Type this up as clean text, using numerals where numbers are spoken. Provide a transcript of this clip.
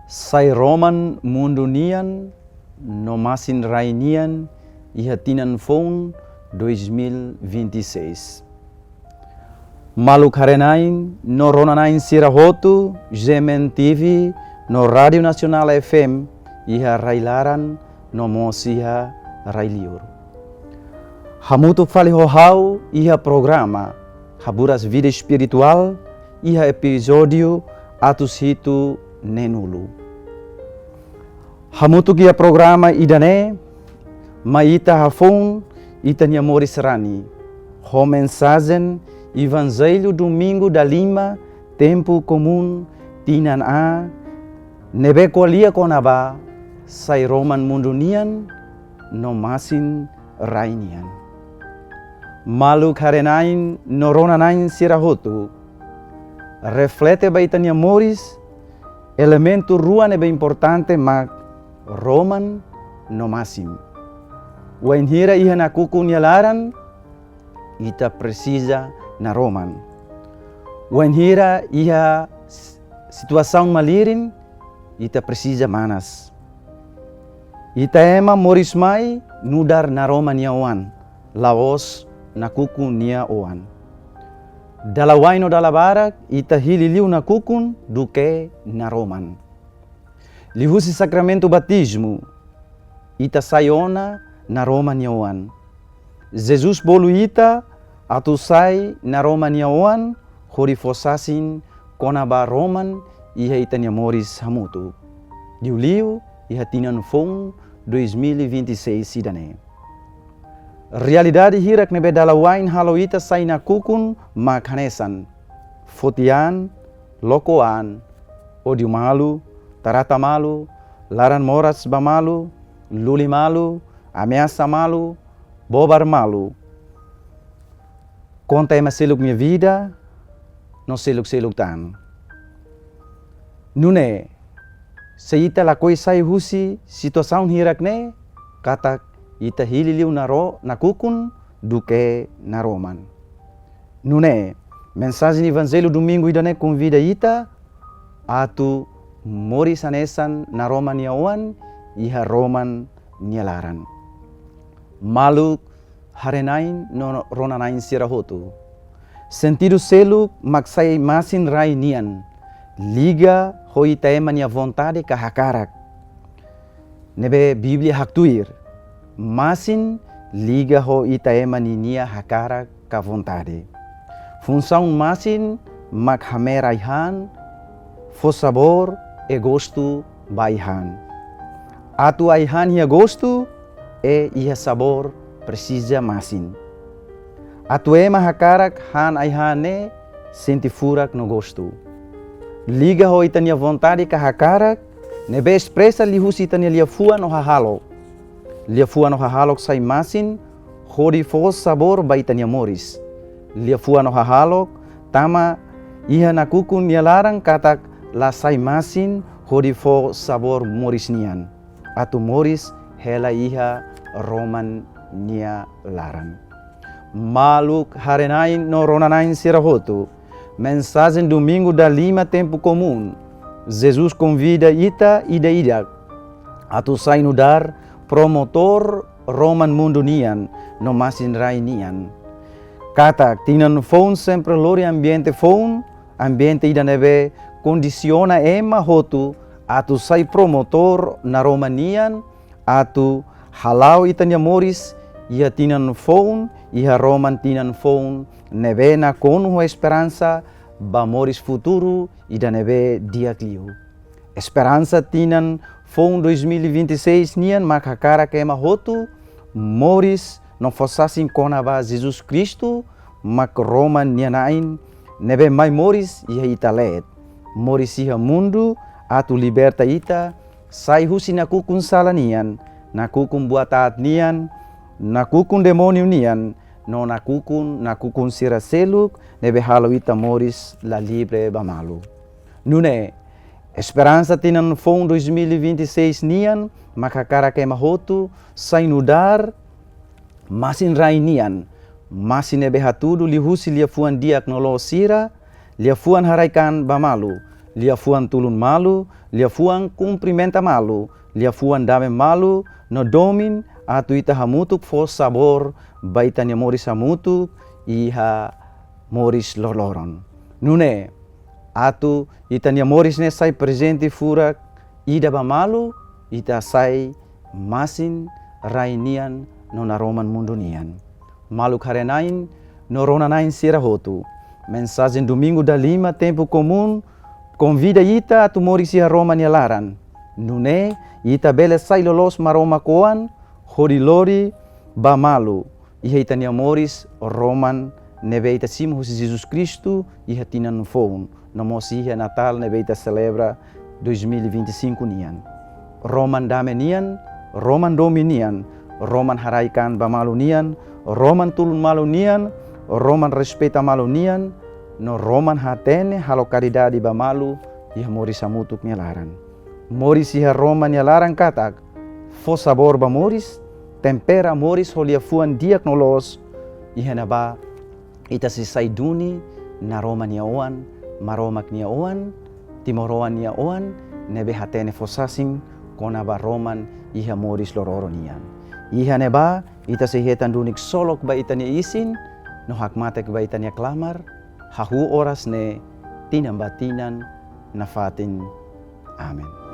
Sai Roman mundo nian, no masin rainian, ihatinan phone 2026. Maluk harenain, no ronanain sirahotu, Gemen TV, no Radio Nacional FM, iha railaran, no mosiha railiur. Hamutu fali hohau, iha programa, haburas vida espiritual, iha episódio, atus hitu nenulu. Hamutu kia programa idane, maita hafon, itanya moris rani. Ho mensagem, Evangelho domingo da lima, tempo comum, tinan a, nebe kolia konaba, sai Roman mundunian, no masin rainian. Malu karenain, no ronanain sirahotu, reflete baitanya moris, elemento rua nebe importante mak Roman no masim. Wainhira iha na kukunyalaran, ita precisa na Roman. Wainhira iha situação malirin, ita precisa manas. Ita ema moris mai nudar na Roman yawan, laos na kukun nia oan. Dalawaino dalabarak, ita hililiu na kukun duke na Roman. Lihusi sacramento batismo, ita sayona na Roma niawan. Jesus bolu ita, atu sai na Roma niawan, hori fosasin konaba Roman, iha ita niamoris hamutu. Liu iha tinan fong 2026 sidane. Realidade hirak nebe dalawain halo ita sai na kukun makhanesan. Fotian, lokoan, odiu malu, tarata malu, laran moras bamalu, luli malu, ameaça malu, bobar malu. Conta ema seluk minha vida, no seluk tan. Nune, se ita la koi sai husi situação hirak ne, katak ita hililiu na kukun, duke na Roman. Nune, mensagem Evangelho domingo idane convida ita, atu moris anesan na Roman yawan, iha Roman nialaran. Maluk harenain no ronanain sirahotu. Sentido seluk maksai masin rainian. Liga hoi taema nia vontade kahakarak. Nebe Biblia haktuir. Masin liga hoi taema nia hakarak ka vontade. Função masin makhameraihan, fo sabor e gosto baihan. Atu aihan ia gosto e ia sabor precisa masin. Atu ema hakarak han aihane senti furak no gosto. Liga ho itania vontade ka hakarak nebe expressa lihusi itania lia fua no hahalo. Lia fua no hahalo sai masin hori fo sabor ba itania moris. Lia fua no hahalo tama iha na kukun nia larang katak la sai masin hori fo sabor moris nian. Atu moris hela iha Roman nia laran. Maluk harenain no ronanain sirahotu. Mensagem domingo da lima tempo comum. Jesus convida ita ida idak. Atu sai nudar promotor Roman mundo nian no masin rai nian. Katak tinan phone sempre lori ambiente phone, ambiente ida nebe condiciona ema hotu, atu sai promotor na Romanian, atu halau itanya moris, ia tinan phone, iha Roman tinan phone, nebe na konho esperança, ba moris futuro, ida nebe diakliu. Esperança tinan phone 2026 nian makakara kema hotu, moris no fosasin konaba Jesus Cristo, mak Roman nianain, nebe mai moris iha italet. Moris iha mundo, atu liberta ita, sai husi na kukun salanian, na kukun buatat nian, na kukun demônio nian, no na kukun siraseluk, nebe halo ita moris la libre bamalu. Nune, esperança tinan fong 2026 nian, makakara kema hotu, sai nudar, masin rainian, masin nebe hatudu lihusi lia fuan diak no lo sira, lia fuan haraikan bamalu, lia fuan tulun malu, lia fuan cumprimenta malu, lia fuan dame malu, no domin atu ita hamutuk fos sabor, baitanya moris hamutuk, iha moris loloron. Nune, atu itanya moris ne sai presenti furak, ida ba malu, ita sai masin rainian no naroman mundunian. Malu karenain, no ronanain sirahotu. Mensagem domingo da lima, tempo comum, convida ita atu moris iha Roma nialaran. Nune, ita bele sai lolos maroma koan, horilori ba malu. Iha itania moris Roman nebe ita simu husi Jesus Cristo, iha tinan foun. Namos iha Natal nebe ita celebra 2025 nian. Roman dame nian, Roman dominian, Roman haraikan ba malu nian, Roman tulun malu nian, Roman respeta malu nian, no Roman hatene halo caridade ba malu, iha moris hamutuk nialaran. Moris iha Roman nialaran katak, fos sabor ba moris, tempera moris holia fuan diagnolos, iha na ba ita sisai duni na Roma niaoan, maromak niaoan, timoroan niaoan, nebe hatene fosasing kona ba Roman iha moris lororo nian. Iha neba ita sehetan dunik solok ba itanya isin, no hakmatek ba itanya klamar, hahu oras ne tinambatinan na fatin. Amen.